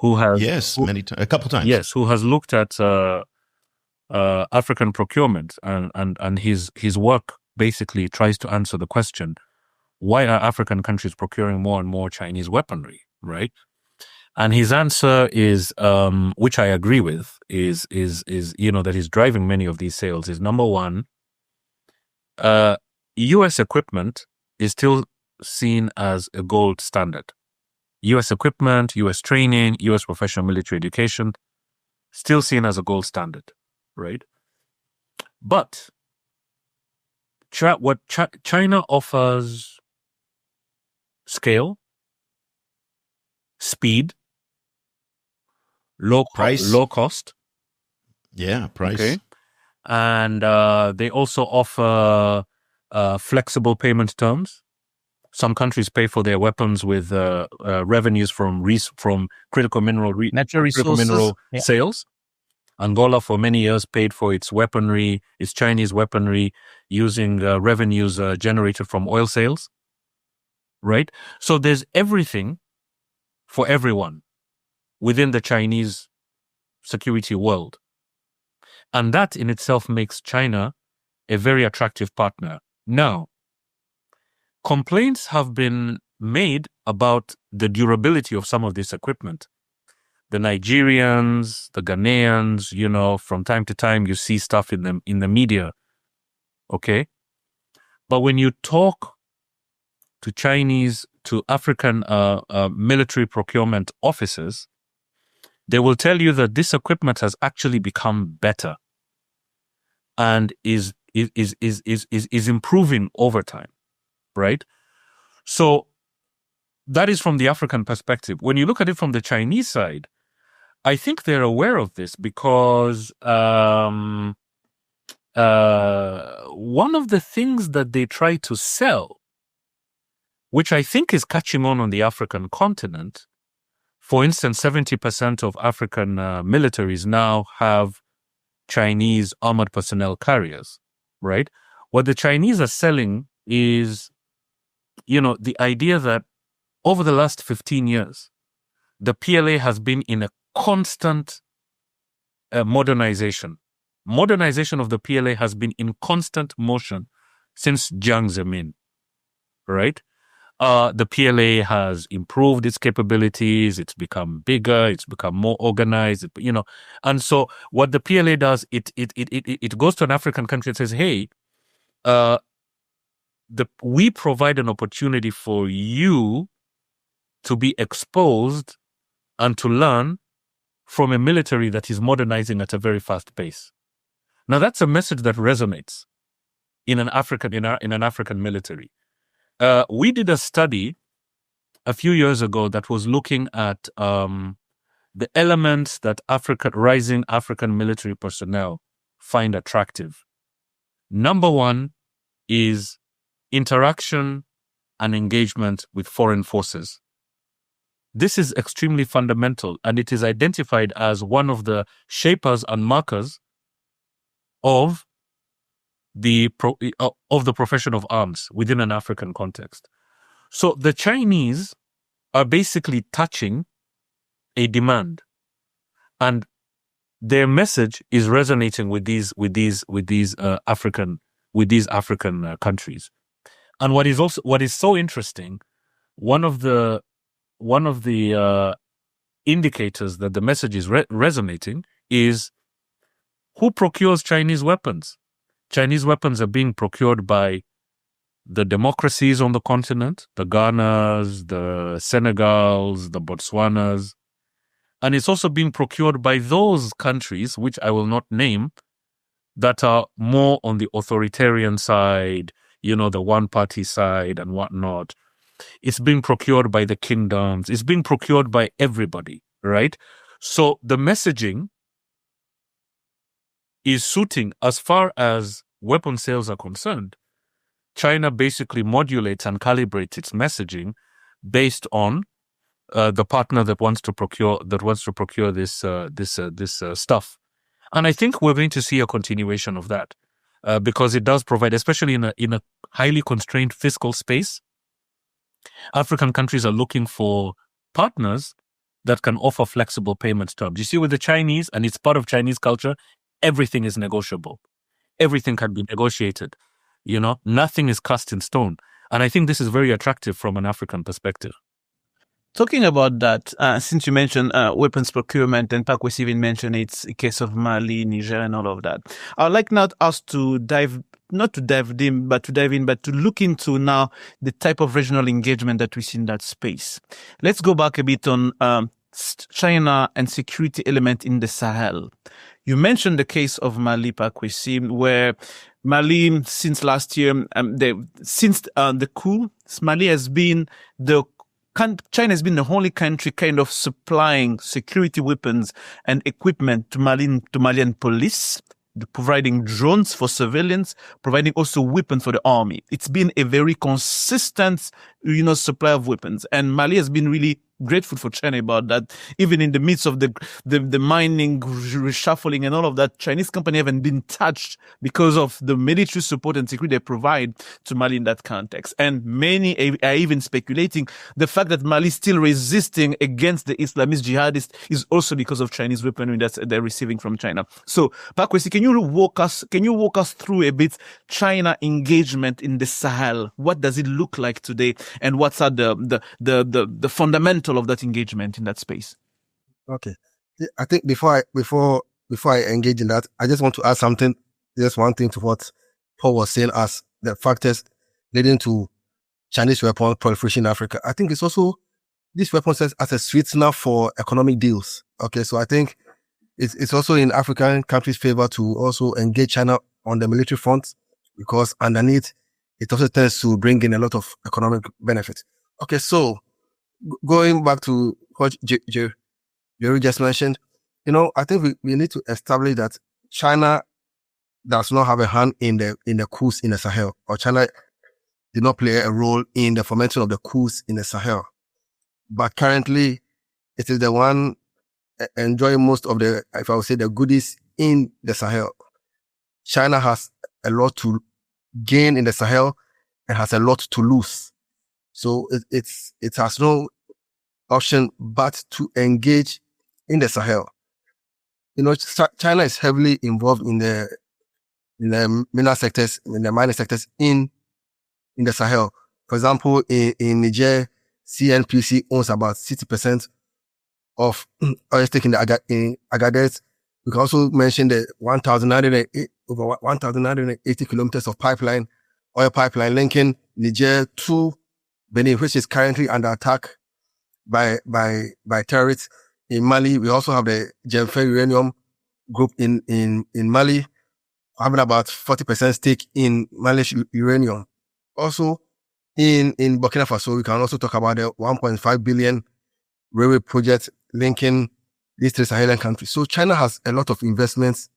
a couple times. Yes, who has looked at African procurement, and his work basically tries to answer the question: why are African countries procuring more and more Chinese weaponry? Right? And his answer is, which I agree with, is that is driving many of these sales is, number one, U.S. equipment is still seen as a gold standard. U.S. equipment, U.S. training, U.S. professional military education, still seen as a gold standard, right? But China offers scale, speed, low cost. Yeah, price. Okay. And they also offer flexible payment terms. Some countries pay for their weapons with revenues from critical mineral natural resources, sales. Angola for many years paid for its weaponry, its Chinese weaponry, using revenues generated from oil sales. Right? So there's everything for everyone within the Chinese security world. And that in itself makes China a very attractive partner. Now, complaints have been made about the durability of some of this equipment. The Nigerians, the Ghanaians, from time to time you see stuff in the media. Okay? But when you talk to African military procurement officers, they will tell you that this equipment has actually become better and is improving over time, right? So that is from the African perspective. When you look at it from the Chinese side, I think they're aware of this because one of the things that they try to sell, which I think is catching on the African continent, for instance, 70% of African militaries now have Chinese armored personnel carriers, right? What the Chinese are selling is, the idea that over the last 15 years, the PLA has been in a constant modernization. Modernization of the PLA has been in constant motion since Jiang Zemin, right? The PLA has improved its capabilities. It's become bigger. It's become more organized. And so what the PLA does, it goes to an African country and says, "Hey, we provide an opportunity for you to be exposed and to learn from a military that is modernizing at a very fast pace." Now, that's a message that resonates in an African military. We did a study a few years ago that was looking at the elements that rising African military personnel find attractive. Number one is interaction and engagement with foreign forces. This is extremely fundamental, and it is identified as one of the shapers and markers of the profession of arms within an African context. So the Chinese are basically touching a demand, and their message is resonating with these African countries. And what is so interesting, one of the indicators that the message is resonating is who procures Chinese weapons. Chinese weapons are being procured by the democracies on the continent, the Ghanas, the Senegals, the Botswanas, and it's also being procured by those countries, which I will not name, that are more on the authoritarian side, the one-party side and whatnot. It's being procured by the kingdoms. It's being procured by everybody, right? So the messaging is suiting as far as weapon sales are concerned. China basically modulates and calibrates its messaging based on the partner that wants to procure this stuff. And I think we're going to see a continuation of that because it does provide, especially in a highly constrained fiscal space, African countries are looking for partners that can offer flexible payment terms. You see, with the Chinese, and it's part of Chinese culture, everything is negotiable. Everything can be negotiated. Nothing is cast in stone. And I think this is very attractive from an African perspective. Talking about that, since you mentioned weapons procurement, and Paa Kwesi even mentioned it's a case of Mali, Niger, and all of that, I'd like not us to not to dive in, but to look into now the type of regional engagement that we see in that space. Let's go back a bit on China and security element in the Sahel. You mentioned the case of Mali, Paa Kwesi, where Mali, since last year, since the coup, Mali has been China has been the only country kind of supplying security weapons and equipment to Malian police, providing drones for civilians, providing also weapons for the army. It's been a very consistent, supply of weapons. And Mali has been really grateful for China about that. Even in the midst of the mining, reshuffling and all of that, Chinese companies haven't been touched because of the military support and security they provide to Mali in that context. And many are even speculating the fact that Mali is still resisting against the Islamist jihadists is also because of Chinese weaponry that they're receiving from China. So, Paa Kwesi, can you walk us through a bit China engagement in the Sahel? What does it look like today? And what's are the fundamental of that engagement in that space? Okay. I think before I engage in that, I just want to add something, just one thing to what Paul was saying as the factors leading to Chinese weapon proliferation in Africa. I think it's also, this weapon serves as a sweetener for economic deals. Okay. So I think it's also in African countries' favor to also engage China on the military front, because underneath it also tends to bring in a lot of economic benefit. Okay. So going back to what Geraud just mentioned, I think we need to establish that China does not have a hand in the coups in the Sahel, or China did not play a role in the formation of the coups in the Sahel. But currently, it is the one enjoying most of the, if I would say, the goodies in the Sahel. China has a lot to gain in the Sahel and has a lot to lose. So it has no option but to engage in the Sahel. China is heavily involved in the mineral sectors, in the mining sectors in the Sahel. For example, in Niger, CNPC owns about 60% of oil stake in Agadez. We can also mention the over 1,980 kilometers of oil pipeline linking Niger to Benin, which is currently under attack by terrorists. In Mali, we also have the Genfer Uranium Group in Mali, having about 40% stake in Malish uranium. Also, in Burkina Faso, we can also talk about the 1.5 billion railway project linking these three Sahelian countries. So China has a lot of investments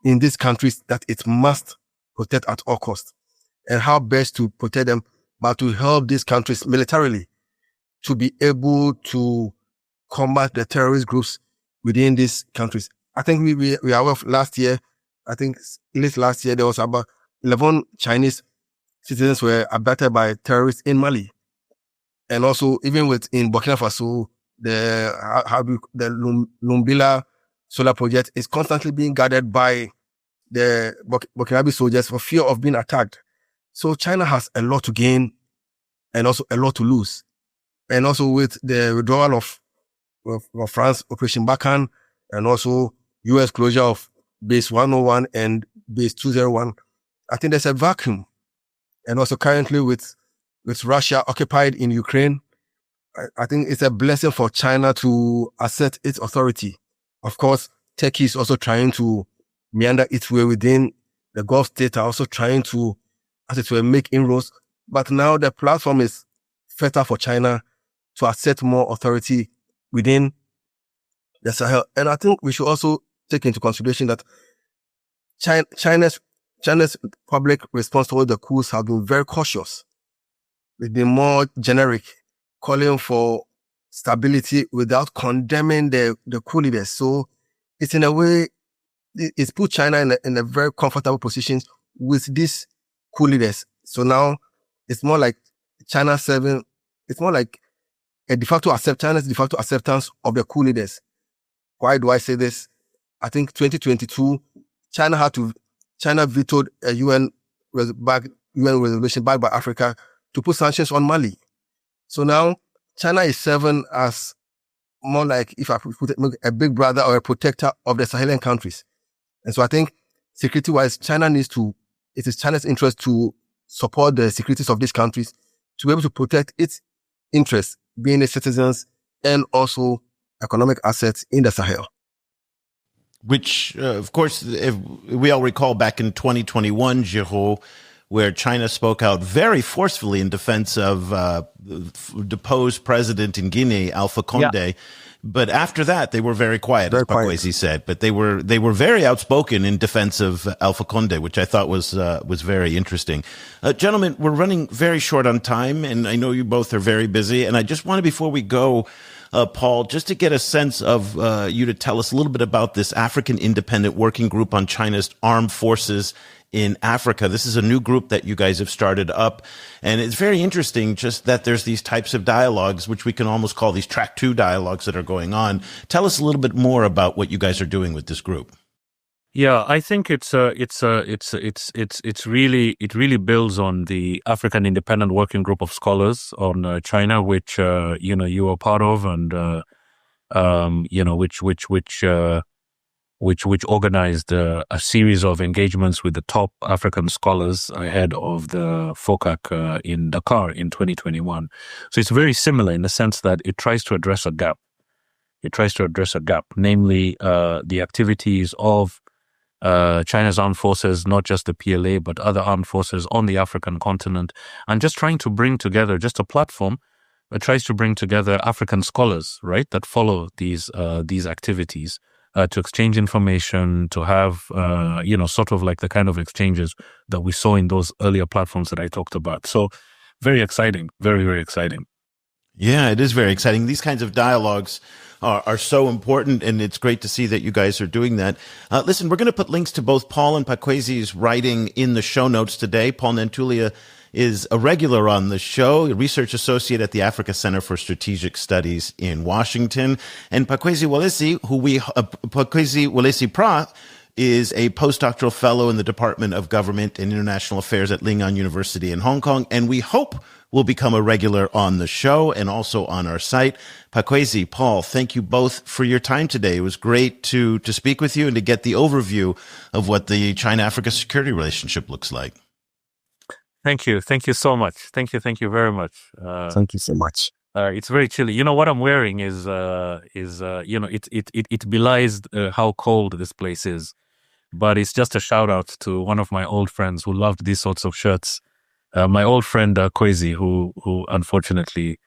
in these countries that it must protect at all costs. And how best to protect them, but to help these countries militarily to be able to combat the terrorist groups within these countries. I think we are aware of last year, late last year, there was about 11 Chinese citizens were abducted by terrorists in Mali. And also, even in Burkina Faso, the Lumbila solar project is constantly being guarded by the Burkinabe soldiers for fear of being attacked. So China has a lot to gain and also a lot to lose. And also with the withdrawal of France, Operation Barkhane, and also US closure of Base 101 and Base 201, I think there's a vacuum. And also currently with Russia occupied in Ukraine, I think it's a blessing for China to assert its authority. Of course, Turkey is also trying to meander its way within the Gulf states, are also trying to, as it were, make inroads. But now the platform is fertile for China to assert more authority within the Sahel. And I think we should also take into consideration that China's public response to the coups have been very cautious. They've been more generic, calling for stability without condemning the coup leaders. So it's in a way, it's put China in a very comfortable position with these coup leaders. So now it's more like China's de facto acceptance of the coup leaders. Why do I say this? I think 2022, China vetoed a UN resolution backed by Africa to put sanctions on Mali. So now China is serving as more like, if I put it, a big brother or a protector of the Sahelian countries. And so I think security-wise, it is China's interest to support the securities of these countries to be able to protect its interests, being its citizens and also economic assets in the Sahel. Which, of course, if we all recall back in 2021, Geraud, where China spoke out very forcefully in defense of the deposed president in Guinea, Alpha Conde. Yeah. But after that, they were very quiet, as Paa Kwesi said. But they were very outspoken in defense of Alpha Conde, which I thought was very interesting. Gentlemen, we're running very short on time, and I know you both are very busy. And I just wanted, before we go, Paul, just to get a sense of you to tell us a little bit about this African Independent Working Group on China's Armed Forces in Africa. This is a new group that you guys have started up. And it's very interesting just that there's these types of dialogues, which we can almost call these track 2 dialogues that are going on. Tell us a little bit more about what you guys are doing with this group. Yeah, I think it really builds on the African Independent Working Group of Scholars on China, which you are part of, and which organized a series of engagements with the top African scholars ahead of the FOCAC in Dakar in 2021. So it's very similar in the sense that it tries to address a gap. Namely the activities of China's armed forces, not just the PLA, but other armed forces on the African continent, and just trying to bring together just a platform that tries to bring together African scholars, right, that follow these activities to exchange information, to have, sort of like the kind of exchanges that we saw in those earlier platforms that I talked about. So very exciting, very, very exciting. Yeah, it is very exciting. These kinds of dialogues are so important, and it's great to see that you guys are doing that. Listen, we're going to put links to both Paul and Paa Kwesi's writing in the show notes today. Paul Nantulya is a regular on the show, a research associate at the Africa Center for Strategic Studies in Washington. And Paa Kwesi Wolseley Prah is a postdoctoral fellow in the Department of Government and International Affairs at Lingnan University in Hong Kong, and we hope will become a regular on the show and also on our site. Paa Kwesi, Paul, thank you both for your time today. It was great to speak with you and to get the overview of what the China-Africa security relationship looks like. Thank you. Thank you so much. Thank you very much. Thank you so much. It's very chilly. You know, what I'm wearing is it belies how cold this place is. But it's just a shout out to one of my old friends who loved these sorts of shirts. My old friend Kwesi, who unfortunately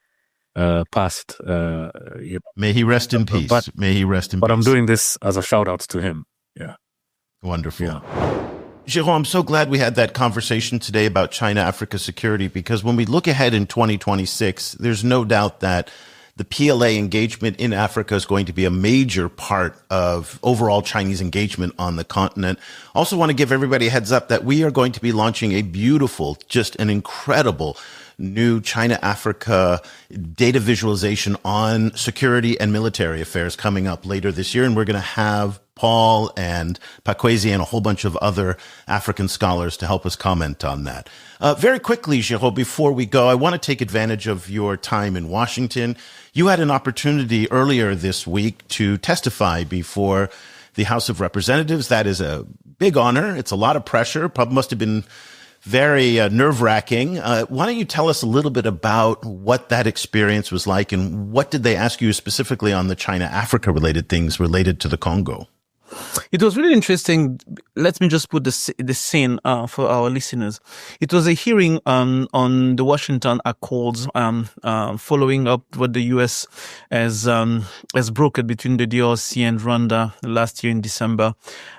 passed. May he rest in peace. May he rest in peace. But I'm doing this as a shout out to him. Yeah. Wonderful. Yeah. Geraud, I'm so glad we had that conversation today about China-Africa security, because when we look ahead in 2026, there's no doubt that the PLA engagement in Africa is going to be a major part of overall Chinese engagement on the continent. Also want to give everybody a heads up that we are going to be launching a beautiful, just an incredible new China-Africa data visualization on security and military affairs coming up later this year. And we're going to have Paul and Paa Kwesi and a whole bunch of other African scholars to help us comment on that. Very quickly, Geraud, before we go, I want to take advantage of your time in Washington. You had an opportunity earlier this week to testify before the House of Representatives. That is a big honor. It's a lot of pressure. Probably must have been very nerve-wracking. Why don't you tell us a little bit about what that experience was like, and what did they ask you specifically on the China-Africa related things related to the Congo? It was really interesting. Let me just put the scene for our listeners. It was a hearing on the Washington Accords, following up what the U.S. has brokered between the DRC and Rwanda last year in December,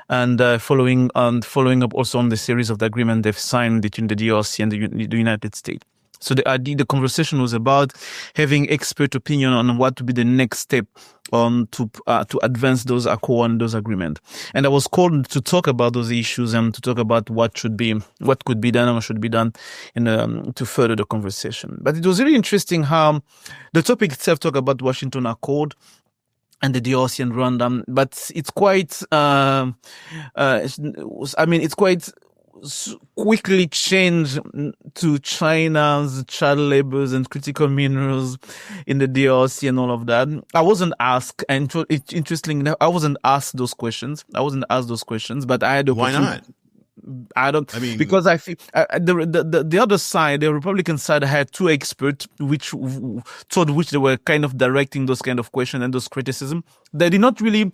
and following up also on the series of the agreement they've signed between the DRC and the United States. So the conversation was about having expert opinion on what to be the next step to advance those accords and those agreements. And I was called to talk about those issues and to talk about what could be done and what should be done to further the conversation. But it was really interesting how the topic itself talked about Washington Accord and the DRC and Rwanda, but it's quite, quickly change to China's child labors and critical minerals in the DRC and all of that. I wasn't asked, and interestingly, I wasn't asked those questions. But I had the Why opportunity. not? I mean, because I feel the other side, the Republican side, had two experts toward which they were kind of directing those kind of questions and those criticism. They did not really,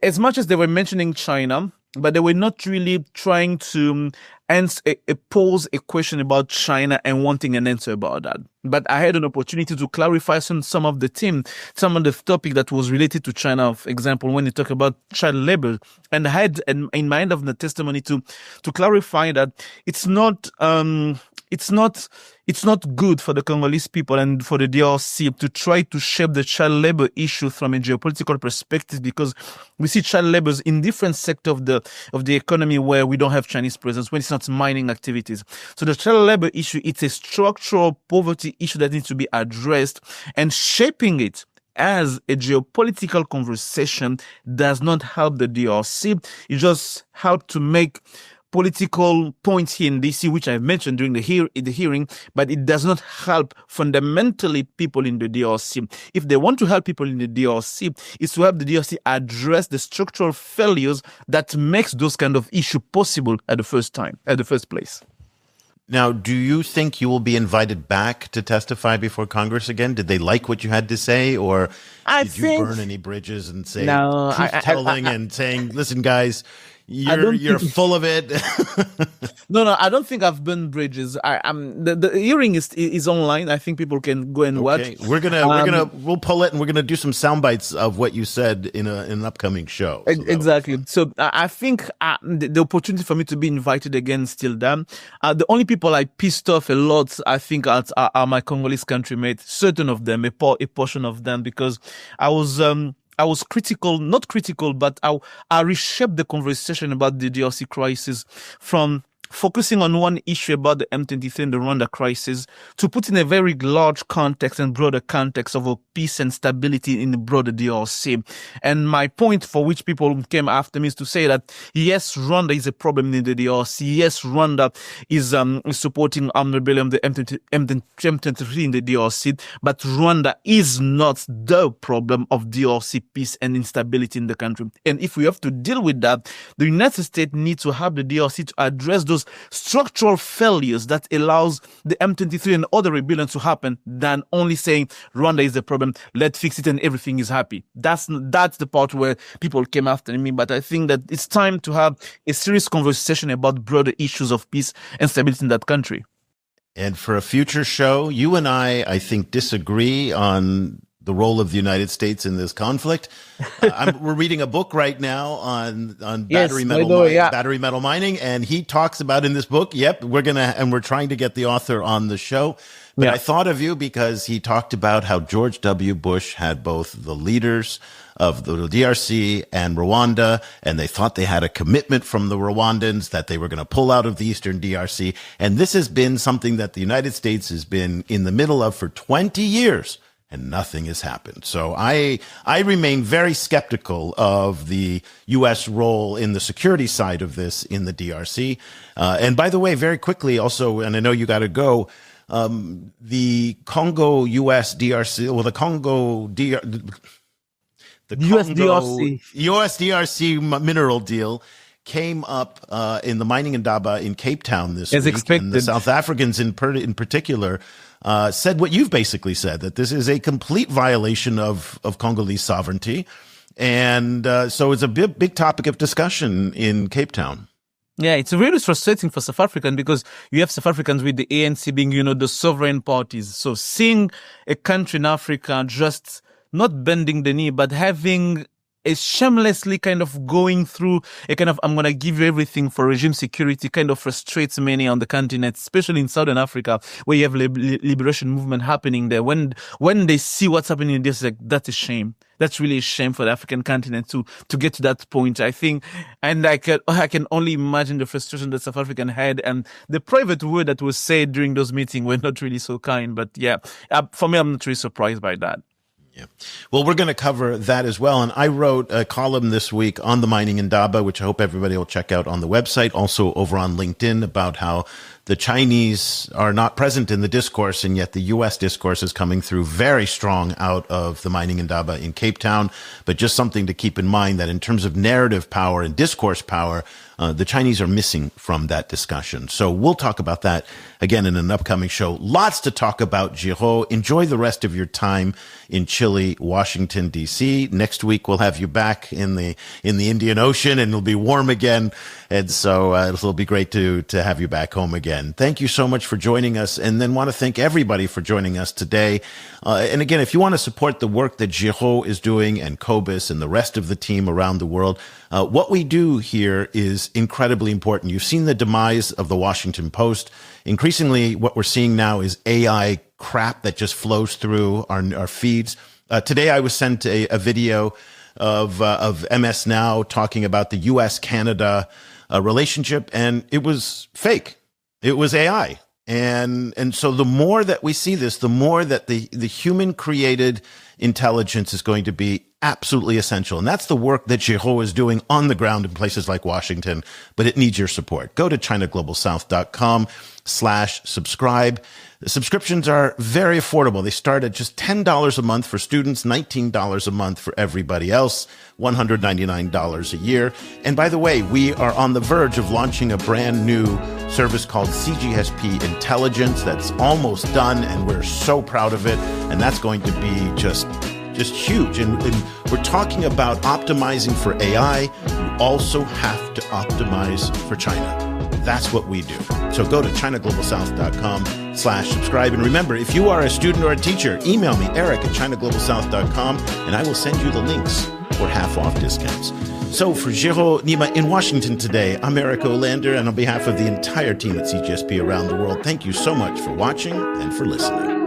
as much as they were mentioning China, but they were not really trying to pose a question about China and wanting an answer about that. But I had an opportunity to clarify some of the topic that was related to China. For example, when you talk about child labor, and I had in mind of the testimony to clarify that it's not good for the Congolese people and for the DRC to try to shape the child labor issue from a geopolitical perspective, because we see child labors in different sectors of the economy where we don't have Chinese presence, when it's not mining activities. So the child labor issue, it's a structural poverty issue that needs to be addressed, and shaping it as a geopolitical conversation does not help the DRC. It just helps to make political points here in DC, which I've mentioned during the hearing, but it does not help fundamentally people in the DRC. If they want to help people in the DRC, it's to help the DRC address the structural failures that makes those kind of issue possible at the first place. Now, do you think you will be invited back to testify before Congress again? Did they like what you had to say, or did you burn any bridges and say truth-telling and saying, listen, guys, you're full of it? No, I don't think I've burned bridges. The hearing is online. I think people can go and watch. We'll pull it, and we're gonna do some sound bites of what you said in an upcoming show. So exactly. So I think the opportunity for me to be invited again is still there. The only people I pissed off a lot, I think, are my Congolese countrymates. Certain of them, a portion of them, because I was not critical, but I reshaped the conversation about the DRC crisis from focusing on one issue about the M23 and the Rwanda crisis to put in a very large context and broader context of peace and stability in the broader DRC. And my point for which people came after me is to say that, yes, Rwanda is a problem in the DRC. Yes, Rwanda is supporting armed rebellion, the M23 in the DRC, but Rwanda is not the problem of DRC peace and instability in the country. And if we have to deal with that, the United States needs to have the DRC to address those structural failures that allows the M23 and other rebellions to happen, than only saying Rwanda is the problem, let's fix it and everything is happy. That's the part where people came after me. But I think that it's time to have a serious conversation about broader issues of peace and stability in that country. And for a future show, you and I think, disagree on the role of the United States in this conflict. We're reading a book right now on battery metal mining, and he talks about in this book. Yep, we're trying to get the author on the show. But I thought of you because he talked about how George W. Bush had both the leaders of the DRC and Rwanda, and they thought they had a commitment from the Rwandans that they were going to pull out of the Eastern DRC. And this has been something that the United States has been in the middle of for 20 years. And nothing has happened. So I remain very skeptical of the U.S. role in the security side of this in the DRC. And by the way, very quickly also, and I know you got to go, the Congo U.S. DRC, well, the Congo U.S. DRC mineral deal came up in the mining Indaba in Cape Town this week. Expected. And the South Africans in particular said what you've basically said, that this is a complete violation of Congolese sovereignty. And so it's a big topic of discussion in Cape Town. Yeah, it's really frustrating for South Africans, because you have South Africans with the ANC being, the sovereign parties. So seeing a country in Africa just not bending the knee, but having a shamelessly kind of going through a kind of, I'm going to give you everything for regime security, kind of frustrates many on the continent, especially in Southern Africa, where you have liberation movement happening there. When they see what's happening in this, like, that's a shame. That's really a shame for the African continent to get to that point, I think. And I can only imagine the frustration that South African had, and the private word that was said during those meetings were not really so kind. But yeah, for me, I'm not really surprised by that. Yeah. Well, we're going to cover that as well. And I wrote a column this week on the mining indaba, which I hope everybody will check out on the website, also over on LinkedIn, about how the Chinese are not present in the discourse, and yet the U.S. discourse is coming through very strong out of the mining indaba in Cape Town. But just something to keep in mind that in terms of narrative power and discourse power, the Chinese are missing from that discussion. So we'll talk about that again in an upcoming show. Lots to talk about, Geraud. Enjoy the rest of your time in chilly Washington, D.C. Next week, we'll have you back in the Indian Ocean, and it'll be warm again. And so it'll be great to have you back home again. Thank you so much for joining us, and then want to thank everybody for joining us today. And again, if you want to support the work that Geraud is doing and Cobus and the rest of the team around the world, what we do here is incredibly important. You've seen the demise of the Washington Post. Increasingly, what we're seeing now is AI crap that just flows through our feeds. Today, I was sent a video of MS Now talking about the U.S.-Canada relationship, and it was fake. It was AI. And so the more that we see this, the more that the human-created intelligence is going to be absolutely essential. And that's the work that Geraud is doing on the ground in places like Washington, but it needs your support. Go to ChinaGlobalSouth.com/subscribe. The subscriptions are very affordable. They start at just $10 a month for students, $19 a month for everybody else, $199 a year. And by the way, we are on the verge of launching a brand new service called CGSP Intelligence that's almost done, and we're so proud of it. And that's going to be just huge. And we're talking about optimizing for AI. You also have to optimize for China. That's what we do. So go to ChinaGlobalSouth.com/subscribe. And remember, if you are a student or a teacher, email me, Eric@ChinaGlobalSouth.com, and I will send you the links for half-off discounts. So for Geraud Nima in Washington today, I'm Eric Olander, and on behalf of the entire team at CGSP around the world, thank you so much for watching and for listening.